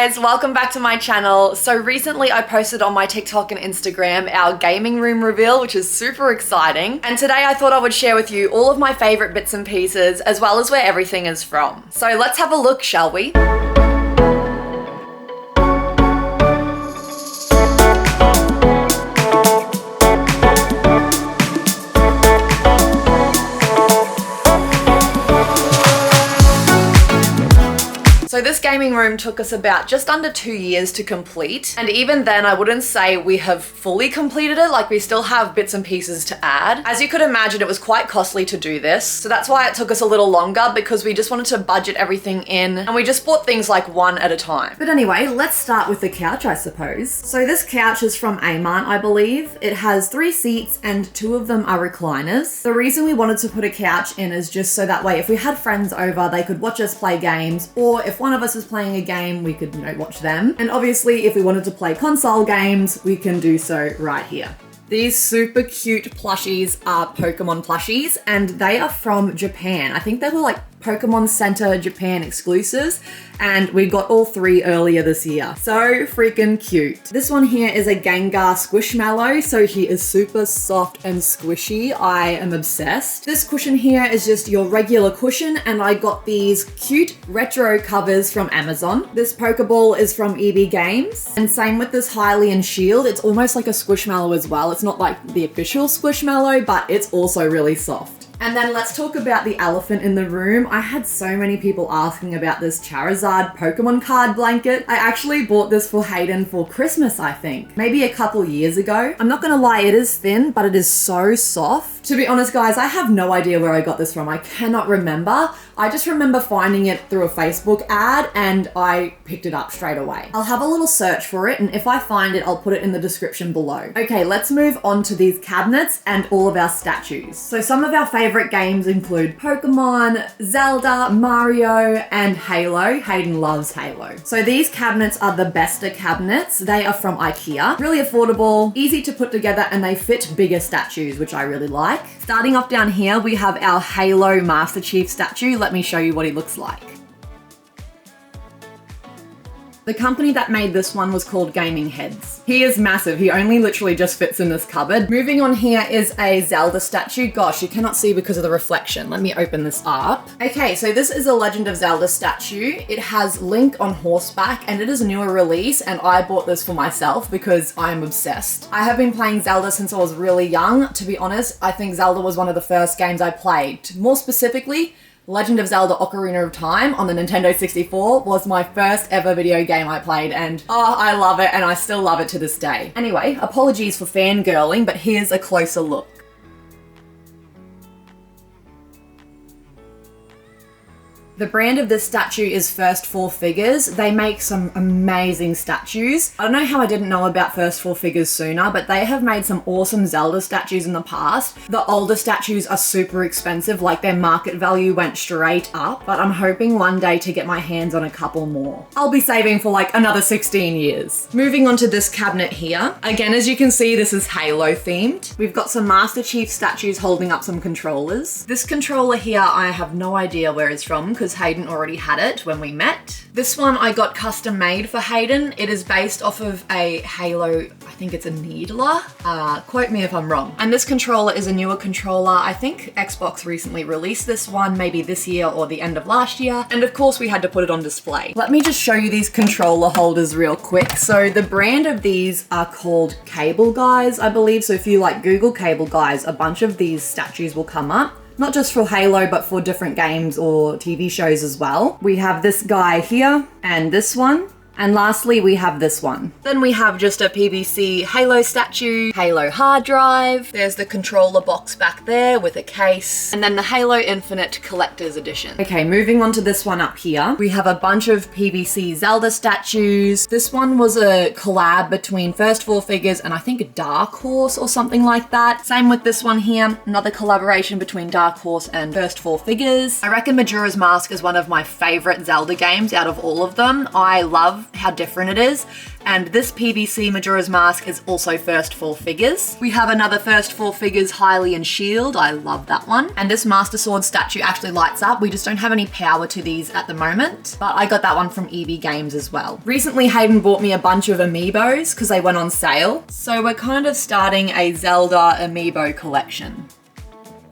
guys, welcome back to my channel. So recently I posted on my TikTok and Instagram our gaming room reveal, which is super exciting. And today I thought I would share with you all of my favorite bits and pieces, as well as where everything is from. So let's have a look, shall we? So this gaming room took us about just under 2 years to complete. And even then, I wouldn't say we have fully completed it, like we still have bits and pieces to add. As you could imagine, it was quite costly to do this. So that's why it took us a little longer, because we just wanted to budget everything in and we just bought things like one at a time. But anyway, let's start with the couch, I suppose. So this couch is from Amart, I believe. It has 3 seats and 2 of them are recliners. The reason we wanted to put a couch in is just so that way if we had friends over, they could watch us play games, or if one of us is playing a game, we could, watch them. And obviously, if we wanted to play console games, we can do so right here. These super cute plushies are Pokemon plushies, and they are from Japan. I think they were like Pokemon Center Japan exclusives, and we got all 3 earlier this year. So freaking cute. This one here is a Gengar Squishmallow, so he is super soft and squishy. I am obsessed. This cushion here is just your regular cushion, and I got these cute retro covers from Amazon. This Pokeball is from EB Games, and same with this Hylian shield. It's almost like a Squishmallow as well. It's not like the official Squishmallow, but it's also really soft. And then let's talk about the elephant in the room. I had so many people asking about this Charizard Pokemon card blanket. I actually bought this for Hayden for Christmas, I think. Maybe a couple years ago. I'm not gonna lie, it is thin, but it is so soft. To be honest, guys, I have no idea where I got this from. I cannot remember. I just remember finding it through a Facebook ad and I picked it up straight away. I'll have a little search for it, and if I find it, I'll put it in the description below. Okay, let's move on to these cabinets and all of our statues. So some of our favorite games include Pokemon, Zelda, Mario, and Halo. Hayden loves Halo. So these cabinets are the Besta cabinets. They are from IKEA. Really affordable, easy to put together, and they fit bigger statues, which I really like. Starting off down here, we have our Halo Master Chief statue. Let me show you what he looks like. The company that made this one was called Gaming Heads. He is massive. He only literally just fits in this cupboard. Moving on, here is a Zelda statue. Gosh, you cannot see because of the reflection. Let me open this up. Okay, so this is a Legend of Zelda statue. It has Link on horseback, and it is a newer release, and I bought this for myself because I'm obsessed. I have been playing Zelda since I was really young. To be honest, I think Zelda was one of the first games I played. More specifically, Legend of Zelda Ocarina of Time on the Nintendo 64 was my first ever video game I played, and I love it, and I still love it to this day. Anyway, apologies for fangirling, but here's a closer look. The brand of this statue is First 4 Figures. They make some amazing statues. I don't know how I didn't know about First 4 Figures sooner, but they have made some awesome Zelda statues in the past. The older statues are super expensive, like their market value went straight up, but I'm hoping one day to get my hands on a couple more. I'll be saving for like another 16 years. Moving on to this cabinet here. Again, as you can see, this is Halo themed. We've got some Master Chief statues holding up some controllers. This controller here, I have no idea where it's from because Hayden already had it when we met. This one I got custom made for Hayden. It is based off of a Halo, I think it's a Needler. Quote me if I'm wrong. And this controller is a newer controller. I think Xbox recently released this one, maybe this year or the end of last year. And of course we had to put it on display. Let me just show you these controller holders real quick. So the brand of these are called Cable Guys, I believe. So if you like Google Cable Guys, a bunch of these statues will come up. Not just for Halo, but for different games or TV shows as well. We have this guy here and this one. And lastly, we have this one. Then we have just a PVC Halo statue, Halo hard drive. There's the controller box back there with a case. And then the Halo Infinite Collector's Edition. Okay, moving on to this one up here. We have a bunch of PVC Zelda statues. This one was a collab between First 4 Figures and I think a Dark Horse or something like that. Same with this one here. Another collaboration between Dark Horse and First 4 Figures. I reckon Majora's Mask is one of my favorite Zelda games out of all of them. I love how different it is. And this PVC Majora's Mask is also first four figures. We have another first four figures, Hylian Shield. I love that one. And this Master Sword statue actually lights up. We just don't have any power to these at the moment, but I got that one from EB Games as well. Recently, Hayden bought me a bunch of amiibos because they went on sale. So we're kind of starting a Zelda amiibo collection.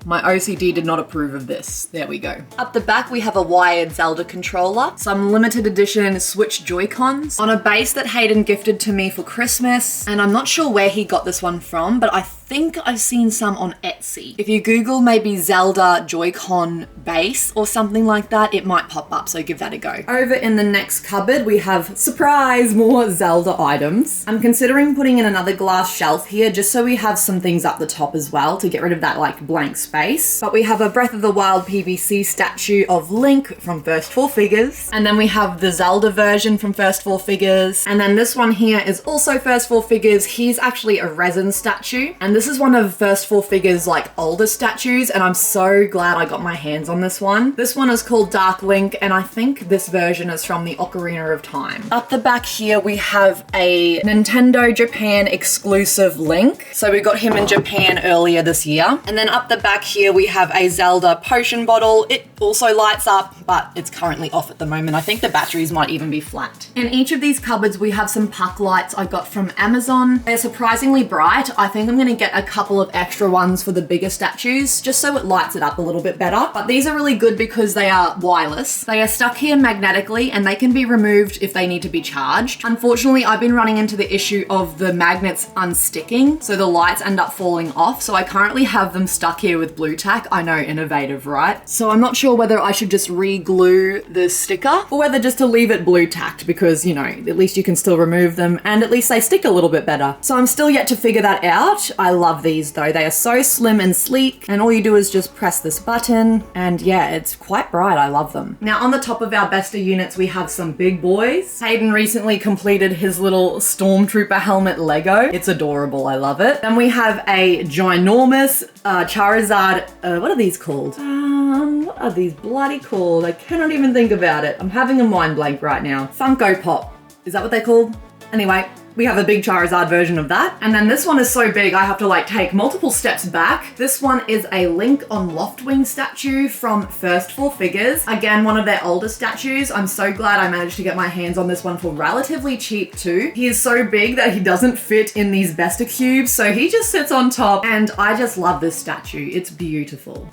My OCD did not approve of this. There we go. Up the back, we have a wired Zelda controller, some limited edition Switch Joy-Cons on a base that Hayden gifted to me for Christmas. And I'm not sure where he got this one from, but I think I've seen some on Etsy. If you Google maybe Zelda Joy-Con base or something like that, it might pop up, so give that a go. Over in the next cupboard, we have, surprise, more Zelda items. I'm considering putting in another glass shelf here just so we have some things up the top as well to get rid of that like blank space. But we have a Breath of the Wild PVC statue of Link from First Four Figures. And then we have the Zelda version from First Four Figures. And then this one here is also First Four Figures. He's actually a resin statue. And this is one of First Four Figures like older statues, and I'm so glad I got my hands on this one. This one is called Dark Link, and I think this version is from the Ocarina of Time. Up the back here, we have a Nintendo Japan exclusive Link. So we got him in Japan earlier this year. And then up the back here, we have a Zelda potion bottle. It also lights up, but it's currently off at the moment. I think the batteries might even be flat. In each of these cupboards, we have some puck lights I got from Amazon. They're surprisingly bright. I think I'm gonna get a couple of extra ones for the bigger statues, just so it lights it up a little bit better. But these are really good because they are wireless. They are stuck here magnetically and they can be removed if they need to be charged. Unfortunately, I've been running into the issue of the magnets unsticking, so the lights end up falling off. So I currently have them stuck here with blue tack. I know, innovative, right? So I'm not sure whether I should just re-glue the sticker or whether just to leave it blue tacked because, you know, at least you can still remove them and at least they stick a little bit better. So I'm still yet to figure that out. I love these though. They are so slim and sleek and all you do is just press this button and yeah, it's quite bright. I love them. Now on the top of our Besta units, we have some big boys. Hayden recently completed his little Stormtrooper helmet Lego. It's adorable. I love it. Then we have a ginormous Charizard, what are these called? What are these bloody called? I cannot even think about it. I'm having a mind blank right now. Funko Pop. Is that what they're called? Anyway, we have a big Charizard version of that. And then this one is so big, I have to like take multiple steps back. This one is a Link on Loftwing statue from First Four Figures. Again, one of their older statues. I'm so glad I managed to get my hands on this one for relatively cheap too. He is so big that he doesn't fit in these Besta cubes, so he just sits on top and I just love this statue. It's beautiful.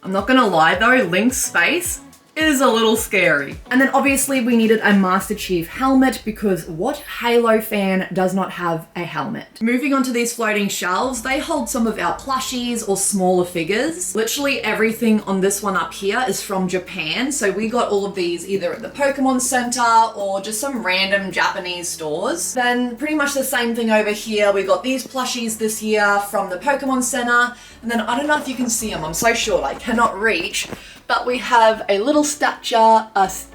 I'm not gonna lie though, Link's face is a little scary. And then obviously we needed a Master Chief helmet because what Halo fan does not have a helmet? Moving on to these floating shelves, they hold some of our plushies or smaller figures. Literally everything on this one up here is from Japan. So we got all of these either at the Pokemon Center or just some random Japanese stores. Then pretty much the same thing over here. We got these plushies this year from the Pokemon Center. And then I don't know if you can see them. I'm so short, I cannot reach. But we have a little statue of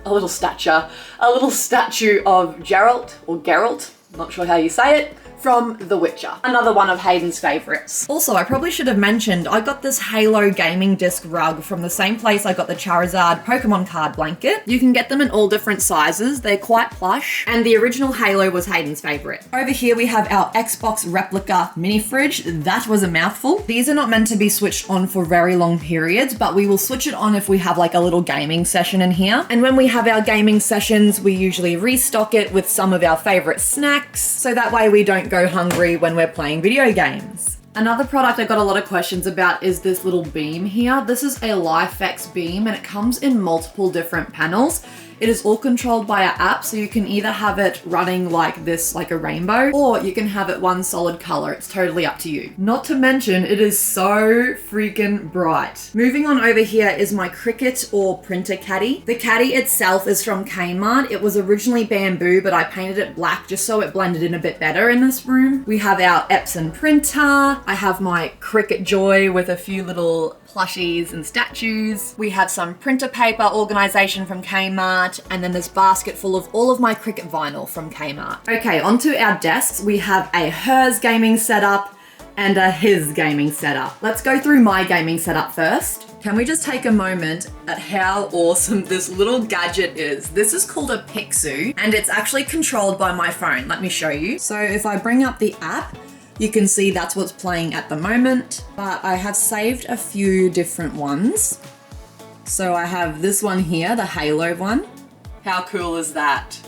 Geralt or Geralt, not sure how you say it, from The Witcher. Another one of Hayden's favorites. Also, I probably should have mentioned, I got this Halo gaming disc rug from the same place I got the Charizard Pokemon card blanket. You can get them in all different sizes. They're quite plush. And the original Halo was Hayden's favorite. Over here, we have our Xbox replica mini fridge. That was a mouthful. These are not meant to be switched on for very long periods, but we will switch it on if we have like a little gaming session in here. And when we have our gaming sessions, we usually restock it with some of our favorite snacks. So that way we don't go hungry when we're playing video games. Another product I got a lot of questions about is this little beam here. This is a LifeX beam and it comes in multiple different panels. It is all controlled by our app, so you can either have it running like this, like a rainbow, or you can have it one solid color. It's totally up to you. Not to mention, it is so freaking bright. Moving on over here is my Cricut or printer caddy. The caddy itself is from Kmart. It was originally bamboo, but I painted it black just so it blended in a bit better in this room. We have our Epson printer. I have my Cricut Joy with a few little plushies and statues. We have some printer paper organization from Kmart, and then this basket full of all of my Cricut vinyl from Kmart. Okay, onto our desks. We have a Hers gaming setup, and his gaming setup. Let's go through my gaming setup first. Can we just take a moment at how awesome this little gadget is? This is called a Pixoo, and it's actually controlled by my phone. Let me show you. So if I bring up the app, you can see that's what's playing at the moment, but I have saved a few different ones. So I have this one here, the Halo one. How cool is that?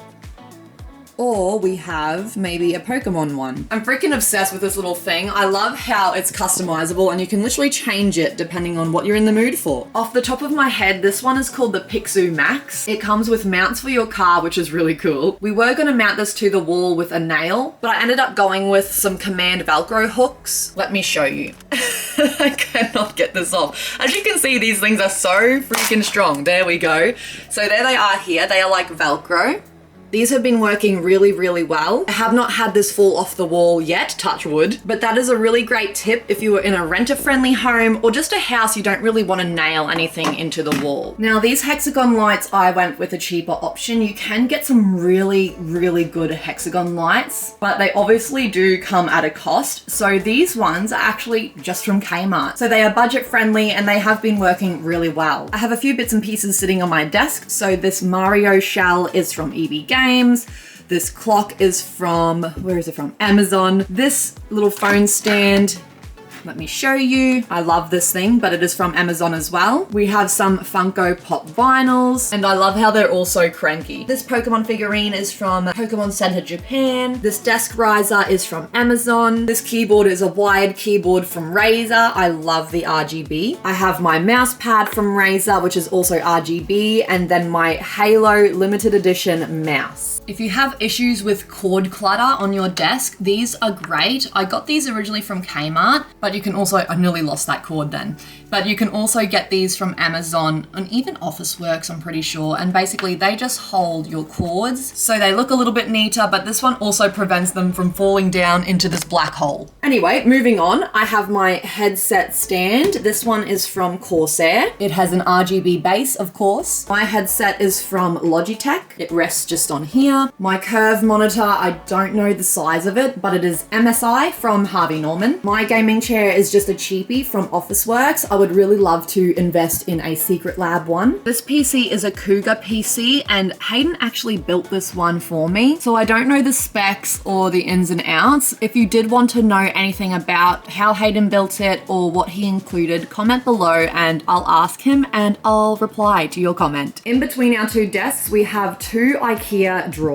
Or we have maybe a Pokemon one. I'm freaking obsessed with this little thing. I love how it's customizable and you can literally change it depending on what you're in the mood for. Off the top of my head, this one is called the Pixoo Max. It comes with mounts for your car, which is really cool. We were gonna mount this to the wall with a nail, but I ended up going with some command Velcro hooks. Let me show you. I cannot get this off. As you can see, these things are so freaking strong. There we go. So there they are here. They are like Velcro. These have been working really, really well. I have not had this fall off the wall yet, touch wood, but that is a really great tip if you were in a renter-friendly home or just a house you don't really want to nail anything into the wall. Now these hexagon lights, I went with a cheaper option. You can get some really, really good hexagon lights, but they obviously do come at a cost. So these ones are actually just from Kmart. So they are budget friendly and they have been working really well. I have a few bits and pieces sitting on my desk. So this Mario shell is from EB Games. This clock is from, where is it from? Amazon. This little phone stand, let me show you. I love this thing, but it is from Amazon as well. We have some Funko Pop vinyls, and I love how they're all so cranky. This Pokemon figurine is from Pokemon Center Japan. This desk riser is from Amazon. This keyboard is a wired keyboard from Razer. I love the RGB. I have my mouse pad from Razer, which is also RGB, and then my Halo limited edition mouse. If you have issues with cord clutter on your desk, these are great. I got these originally from Kmart, but you can also, I nearly lost that cord then, but you can also get these from Amazon and even Officeworks, I'm pretty sure. And basically they just hold your cords so they look a little bit neater, but this one also prevents them from falling down into this black hole. Anyway, moving on, I have my headset stand. This one is from Corsair. It has an RGB base, of course. My headset is from Logitech. It rests just on here. My curve monitor, I don't know the size of it, but it is MSI from Harvey Norman. My gaming chair is just a cheapie from Officeworks. I would really love to invest in a Secret Lab one. This PC is a Cougar PC and Hayden actually built this one for me. So I don't know the specs or the ins and outs. If you did want to know anything about how Hayden built it or what he included, comment below and I'll ask him and I'll reply to your comment. In between our two desks, we have two IKEA drawers.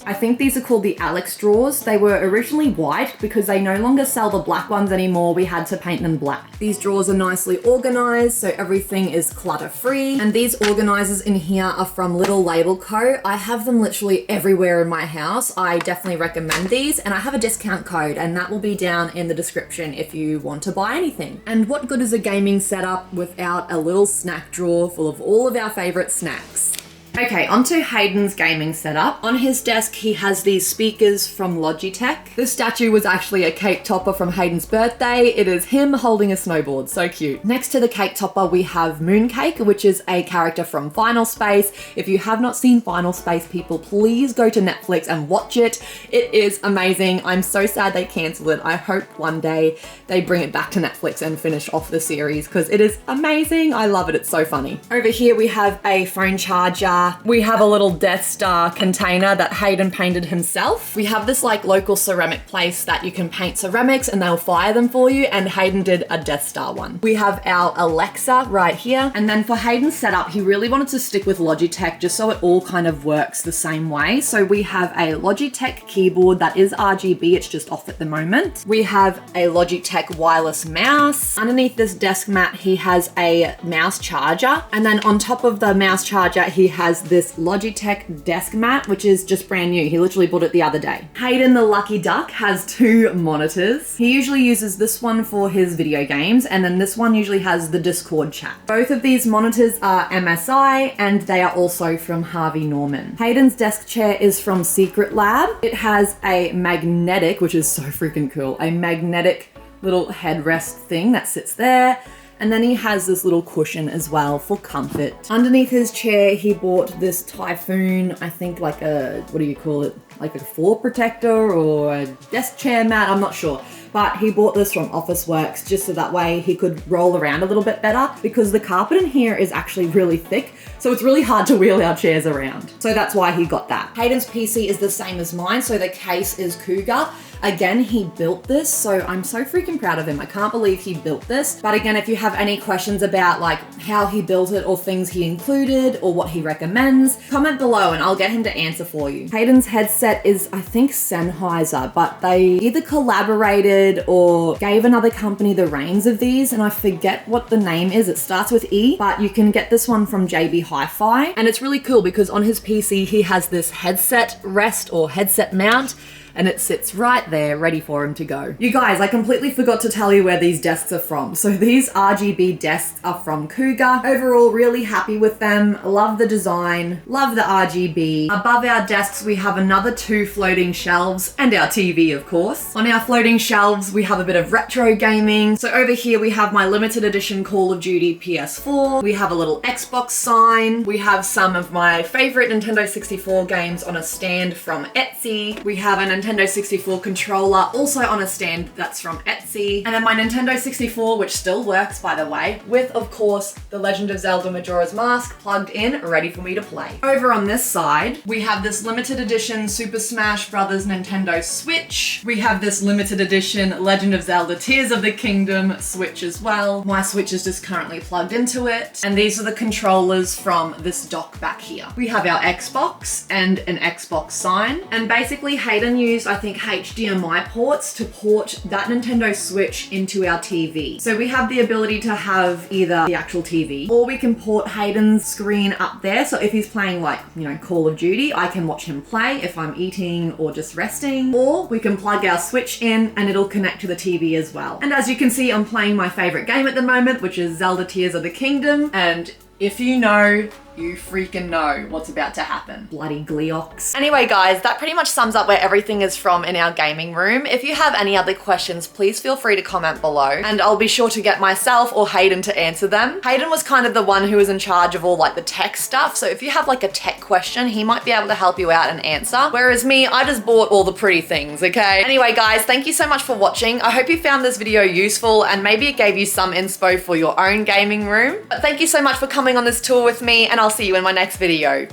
I think these are called the Alex drawers. They were originally white because they no longer sell the black ones anymore. We had to paint them black. These drawers are nicely organized, so everything is clutter-free. And these organizers in here are from Little Label Co. I have them literally everywhere in my house. I definitely recommend these, and I have a discount code, and that will be down in the description if you want to buy anything. And what good is a gaming setup without a little snack drawer full of all of our favorite snacks? Okay, onto Hayden's gaming setup. On his desk, he has these speakers from Logitech. This statue was actually a cake topper from Hayden's birthday. It is him holding a snowboard, so cute. Next to the cake topper, we have Mooncake, which is a character from Final Space. If you have not seen Final Space, people, please go to Netflix and watch it. It is amazing. I'm so sad they canceled it. I hope one day they bring it back to Netflix and finish off the series because it is amazing. I love it. It's so funny. Over here, we have a phone charger. We have a little Death Star container that Hayden painted himself. We have this like local ceramic place that you can paint ceramics and they'll fire them for you, and Hayden did a Death Star one. We have our Alexa right here. And then for Hayden's setup, he really wanted to stick with Logitech just so it all kind of works the same way. So we have a Logitech keyboard that is RGB, it's just off at the moment. We have a Logitech wireless mouse. Underneath this desk mat, he has a mouse charger. And then on top of the mouse charger, he has this Logitech desk mat, which is just brand new. He literally bought it the other day. Hayden the lucky duck has two monitors. He usually uses this one for his video games, and then this one usually has the Discord chat. Both of these monitors are MSI, and they are also from Harvey Norman. Hayden's desk chair is from Secret Lab. It has a magnetic, which is so freaking cool, a magnetic little headrest thing that sits there. And then he has this little cushion as well for comfort. Underneath his chair, he bought this Typhoon, I think like a, what do you call it? Like a floor protector or a desk chair mat, I'm not sure. but he bought this from Officeworks just so that way he could roll around a little bit better because the carpet in here is actually really thick. So it's really hard to wheel our chairs around. So that's why he got that. Hayden's PC is the same as mine. So the case is Cougar. Again, he built this, so I'm so freaking proud of him. I can't believe he built this. But again, if you have any questions about like how he built it or things he included or what he recommends, comment below and I'll get him to answer for you. Hayden's headset is, I think, Sennheiser, but they either collaborated or gave another company the reins of these, and I forget what the name is. It starts with E, but you can get this one from JB Hi-Fi. And it's really cool because on his PC, he has this headset rest or headset mount, and it sits right there ready for him to go. You guys, I completely forgot to tell you where these desks are from. So these RGB desks are from Cougar. Overall, really happy with them. Love the design, love the RGB. Above our desks, we have another 2 floating shelves and our TV, of course. On our floating shelves, we have a bit of retro gaming. So over here, we have my limited edition Call of Duty PS4. We have a little Xbox sign. We have some of my favorite Nintendo 64 games on a stand from Etsy. We have a Nintendo 64 controller also on a stand that's from Etsy. And then my Nintendo 64, which still works by the way, with of course the Legend of Zelda Majora's Mask plugged in, ready for me to play. Over on this side, we have this limited edition Super Smash Bros. Nintendo Switch. We have this limited edition Legend of Zelda Tears of the Kingdom Switch as well. My Switch is just currently plugged into it. And these are the controllers from this dock back here. We have our Xbox and an Xbox sign. And basically Hayden used, I think, HDMI ports to port that Nintendo Switch into our TV. So we have the ability to have either the actual TV or we can port Hayden's screen up there. So if he's playing like, you know, Call of Duty, I can watch him play if I'm eating or just resting, or we can plug our Switch in and it'll connect to the TV as well. And as you can see, I'm playing my favorite game at the moment, which is Zelda Tears of the Kingdom. And if you know, you freaking know what's about to happen. Bloody Gleox. Anyway, guys, that pretty much sums up where everything is from in our gaming room. If you have any other questions, please feel free to comment below and I'll be sure to get myself or Hayden to answer them. Hayden was kind of the one who was in charge of all like the tech stuff. So if you have like a tech question, he might be able to help you out and answer. Whereas me, I just bought all the pretty things, okay? Anyway, guys, thank you so much for watching. I hope you found this video useful and maybe it gave you some inspo for your own gaming room. But thank you so much for coming on this tour with me and I'll see you in my next video.